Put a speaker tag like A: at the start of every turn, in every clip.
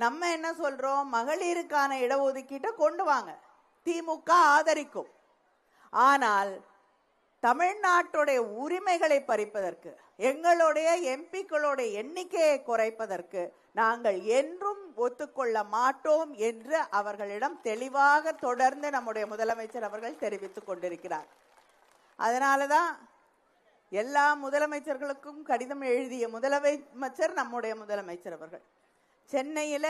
A: நம்ம என்ன சொல்றோம், மகளிருக்கான இடஒதுக்கீட்டை கொண்டு வாங்க, திமுக ஆதரிக்கும். ஆனால் தமிழ்நாட்டுடைய உரிமைகளை பறிப்பதற்கு, எங்களுடைய எம்பிக்களுடைய எண்ணிக்கையை குறைப்பதற்கு நாங்கள் என்றும் ஒத்துக்கொள்ள மாட்டோம் என்று அவர்களிடம் தெளிவாக தொடர்ந்து நம்முடைய முதலமைச்சர் அவர்கள் தெரிவித்துக் கொண்டிருக்கிறார். அதனாலதான் எல்லா முதலமைச்சர்களுக்கும் கடிதம் எழுதிய முதலமைச்சர் நம்முடைய முதலமைச்சர் அவர்கள். சென்னையில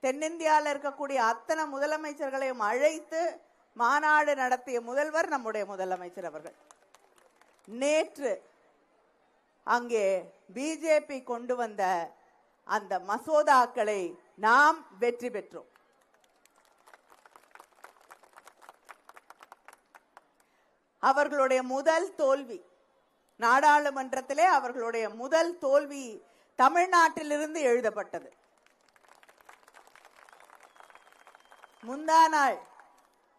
A: தென்னிந்தியாவில் இருக்கக்கூடிய அத்தனை முதலமைச்சர்களையும் அழைத்து மாநாடு நடத்திய முதல்வர் நம்முடைய முதலமைச்சர் அவர்கள். நேற்று அங்கே பிஜேபி கொண்டு வந்த அந்த மசோதாக்களை நாம் வெற்றி பெற்றோம். அவர்களுடைய முதல் தோல்வி நாடாளுமன்றத்திலே, அவர்களுடைய முதல் தோல்வி தமிழ்நாட்டிலிருந்து எழுதப்பட்டது. முந்தா நாள்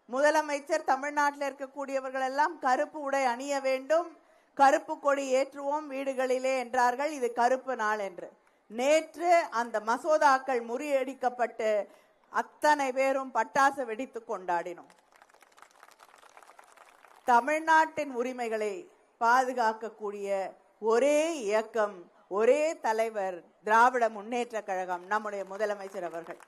A: முதலமைச்சர் தமிழ்நாட்டில் இருக்கக்கூடியவர்கள் எல்லாம் கருப்பு உடை அணிய வேண்டும், கருப்பு கொடி ஏற்றுவோம் வீடுகளிலே என்றார்கள். இது கருப்பு நாள் என்று. நேற்று அந்த மசோதாக்கள் முறியடிக்கப்பட்டு அத்தனை பேரும் பட்டாசு வெடித்து கொண்டாடினோம். தமிழ்நாட்டின் உரிமைகளை பாதுகாக்கக்கூடிய ஒரே இயக்கம், ஒரே தலைவர் திராவிட முன்னேற்ற கழகம், நம்முடைய முதலமைச்சர் அவர்கள்.